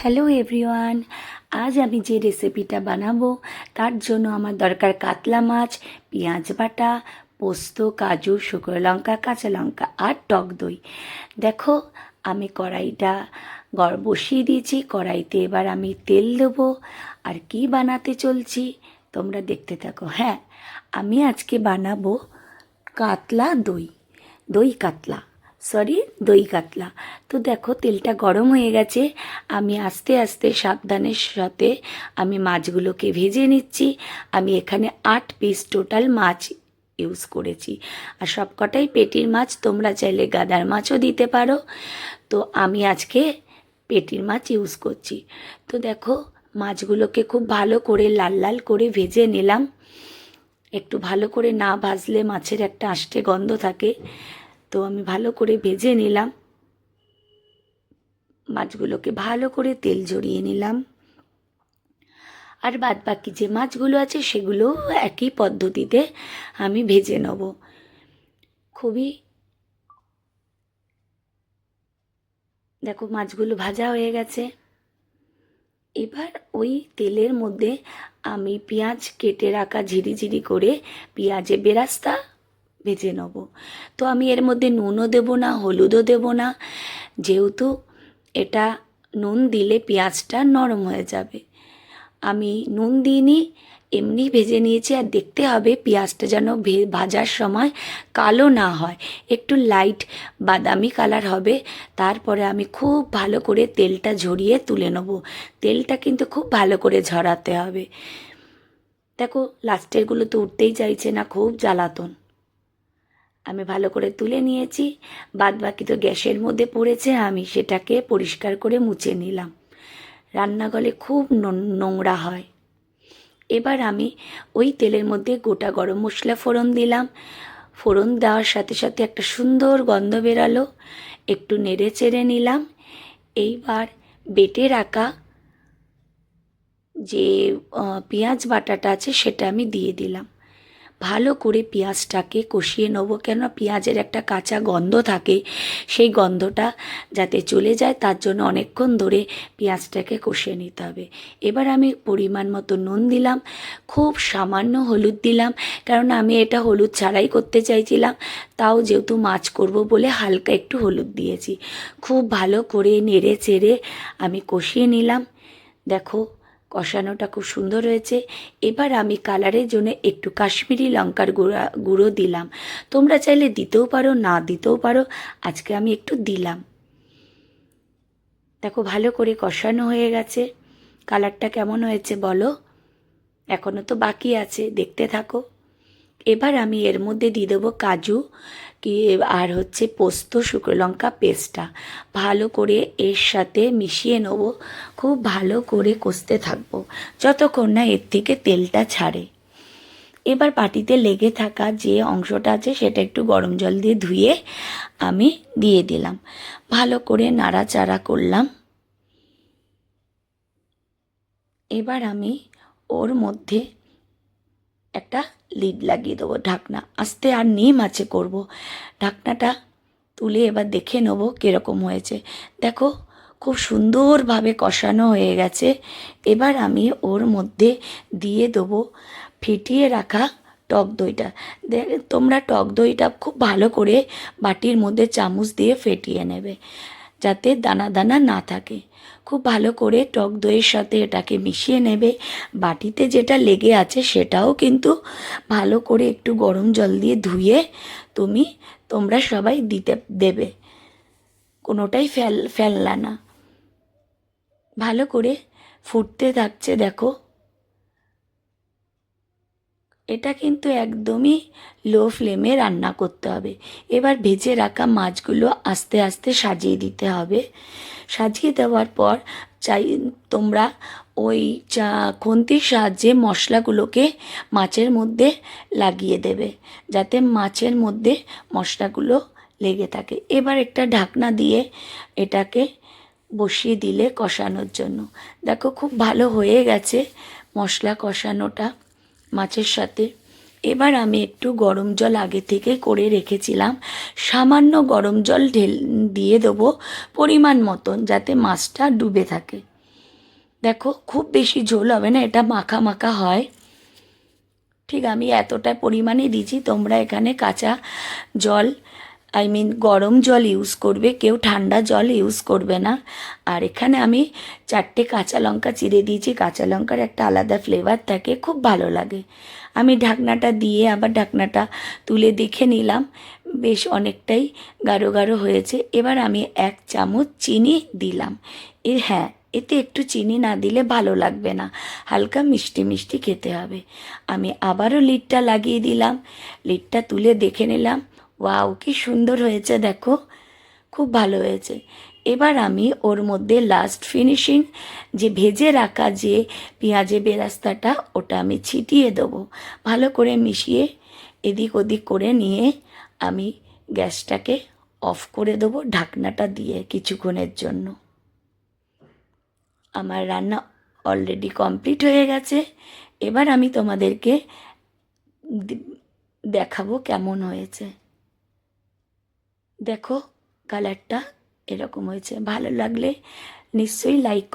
Hello everyone, আজ আমি যে রেসিপিটা বানাবো তার জন্য আমার দরকার কাতলা মাছ, পেঁয়াজ বাটা, পোস্ত, কাজু, শুকনো লঙ্কা, কাঁচা লঙ্কা আর টক দই। দেখো, আমি কড়াইটা বসিয়ে দিয়েছি। কড়াইতে এবার আমি তেল দেবো আর কি বানাতে চলছি তোমরা দেখতে থাকো। হ্যাঁ, আমি আজকে বানাবো কাতলা দই, দই কাতলা, সরি, দই কাতলা। তো দেখো, তেলটা গরম হয়ে গেছে। আমি আস্তে আস্তে সাবধানের সাথে আমি মাছগুলোকে ভেজে নিচ্ছি। আমি এখানে 8 পিস টোটাল মাছ ইউজ করেছি, আর সবকটাই পেটির মাছ। তোমরা চাইলে গাদার মাছও দিতে পারো, তো আমি আজকে পেটির মাছ ইউজ করছি। তো দেখো, মাছগুলোকে খুব ভালো করে লাল লাল করে ভেজে নিলাম। একটু ভালো করে না ভাজলে মাছের একটা আষ্টে গন্ধ থাকে, তো আমি ভালো করে ভেজে নিলাম। মাছগুলোকে ভালো করে তেল ঝরিয়ে নিলাম, আর বাদ বাকি যে মাছগুলো আছে সেগুলো একই পদ্ধতিতে আমি ভেজে নেব। খুবই, দেখো মাছগুলো ভাজা হয়ে গেছে। এবার ওই তেলের মধ্যে আমি পেঁয়াজ কেটে রাখা ঝিরিঝিরি করে পেঁয়াজে বেরাস্তা ভেজে নেব। তো আমি এর মধ্যে নুনও দেবো না, হলুদও দেবো না, যেহেতু এটা নুন দিলে পেঁয়াজটা নরম হয়ে যাবে। আমি নুন দিইনি, এমনি ভেজে নিয়েছি। আর দেখতে হবে পেঁয়াজটা যেন ভাজার সময় কালো না হয়, একটু লাইট বাদামি কালার হবে। তারপরে আমি খুব ভালো করে তেলটা ঝরিয়ে তুলে নেব। তেলটা কিন্তু খুব ভালো করে ঝরাতে হবে। দেখো, লাস্টেরগুলো তো উঠতেই চাইছে না, খুব জ্বালাতন। আমি ভালো করে তুলে নিয়েছি। বাদ বাকি তো গ্যাসের মধ্যে পড়েছে, আমি সেটাকে পরিষ্কার করে মুছে নিলাম। রান্নাঘরে খুব নোংরা হয়। এবার আমি ওই তেলের মধ্যে গোটা গরম মশলা ফোড়ন দিলাম। ফোড়ন দেওয়ার সাথে সাথে একটা সুন্দর গন্ধ বেরালো। একটু নেড়ে চেড়ে নিলাম। এইবার বেটে রাখা যে পেঁয়াজ বাটাটা আছে সেটা আমি দিয়ে দিলাম। ভালো করে পেঁয়াজটাকে কষিয়ে নেবো, কেন পেঁয়াজের একটা কাঁচা গন্ধ থাকে, সেই গন্ধটা যাতে চলে যায় তার জন্য অনেকক্ষণ ধরে পেঁয়াজটাকে কষিয়ে নিতে হবে। এবার আমি পরিমাণ মতো নুন দিলাম, খুব সামান্য হলুদ দিলাম, কারণ আমি এটা হলুদ ছাড়াই করতে চাইছিলাম। তাও যেহেতু মাছ করব বলে হালকা একটু হলুদ দিয়েছি। খুব ভালো করে নেড়ে চেড়ে আমি কষিয়ে নিলাম। দেখো, কষানোটা খুব সুন্দর হয়েছে। এবার আমি কালারের জন্য একটু কাশ্মীরি লঙ্কার গুঁড়ো দিলাম। তোমরা চাইলে দিতেও পারো, না দিতেও পারো, আজকে আমি একটু দিলাম। দেখো, ভালো করে কষানো হয়ে গেছে। কালারটা কেমন হয়েছে বলো? এখনও তো বাকি আছে, দেখতে থাকো। এবার আমি এর মধ্যে দিয়ে দেবো কাজু কি আর হচ্ছে পোস্ত, শুকনো লঙ্কা পেস্টটা ভালো করে এর সাথে মিশিয়ে নেব। খুব ভালো করে কষতে থাকবো যতক্ষণ না এর থেকে তেলটা ছাড়ে। এবার বাটিতে লেগে থাকা যে অংশটা আছে সেটা একটু গরম জল দিয়ে ধুয়ে আমি দিয়ে দিলাম। ভালো করে নাড়াচাড়া করলাম। এবার আমি ওর মধ্যে একটা লিড লাগিয়ে দেবো, ঢাকনা। আস্তে আর নিম আছে করব। ঢাকনাটা তুলে এবার দেখে নেবো কীরকম হয়েছে। দেখো, খুব সুন্দরভাবে কষানো হয়ে গেছে। এবার আমি ওর মধ্যে দিয়ে দেবো ফেটিয়ে রাখা টক দইটা। তোমরা টক দইটা খুব ভালো করে বাটির মধ্যে চামচ দিয়ে ফেটিয়ে নেবে, যাতে দানা দানা না থাকে। খুব ভালো করে টক দইয়ের সাথে এটাকে মিশিয়ে নেবে। বাটিতে যেটা লেগে আছে সেটাও কিন্তু ভালো করে একটু গরম জল দিয়ে ধুয়ে তোমরা সবাই দেবে, কোনোটাই ফেললা না। ভালো করে ফুটতে থাকছে। দেখো, এটা কিন্তু একদমই লো ফ্লেমে রান্না করতে হবে। এবার ভেজে রাখা মাছগুলো আস্তে আস্তে সাজিয়ে দিতে হবে। সাজিয়ে দেওয়ার পর তোমরা ওই খুন্তির সাহায্যে মশলাগুলোকে মাছের মধ্যে লাগিয়ে দেবে, যাতে মাছের মধ্যে মশলাগুলো লেগে থাকে। এবার একটা ঢাকনা দিয়ে এটাকে বসিয়ে দিলে কষানোর জন্য। দেখো, খুব ভালো হয়ে গেছে মশলা কষানোটা মাছের সাথে। এবার আমি একটু গরম জল আগে থেকে করে রেখেছিলাম, সামান্য গরম জল দিয়ে দেবো পরিমাণ মতন, যাতে মাছটা ডুবে থাকে। দেখো খুব বেশি ঝোল হবে না, এটা মাখা মাখা হয়। ঠিক আমি এতটা পরিমাণে দিয়েছি, তোমরা এখানে কাঁচা জল গরম জল ইউজ করবে, কেউ ঠান্ডা জল ইউজ করবে না। আর এখানে আমি 4টে কাঁচা লঙ্কা চিড়ে দিয়েছি, কাঁচা লঙ্কার একটা আলাদা ফ্লেভার থাকে, খুব ভালো লাগে। আমি ঢাকনাটা দিয়ে আবার ঢাকনাটা তুলে দেখে নিলাম, বেশ অনেকটাই গাঢ় গাঢ় হয়েছে। এবার আমি 1 চামচ চিনি দিলাম। হ্যাঁ, এতে একটু চিনি না দিলে ভালো লাগবে না, হালকা মিষ্টি মিষ্টি খেতে হবে। আমি আবারও লিডটা লাগিয়ে দিলাম, লিডটা তুলে দেখে নিলাম, ওয়াও কি সুন্দর হয়েছে, দেখো খুব ভালো হয়েছে। এবার আমি ওর মধ্যে লাস্ট ফিনিশিং যে ভেজে রাখা যে পেঁয়াজের বেরাস্তাটা, ওটা আমি ছিটিয়ে দেবো। ভালো করে মিশিয়ে এদিক ওদিক করে নিয়ে আমি গ্যাসটাকে অফ করে দেবো ঢাকনাটা দিয়ে কিছুক্ষণের জন্য। আমার রান্না অলরেডি কমপ্লিট হয়ে গেছে। এবার আমি তোমাদেরকে দেখাবো কেমন হয়েছে। দেখো কালারটা এরকম হয়েছে। ভালো লাগলে নিশ্চয়ই লাইক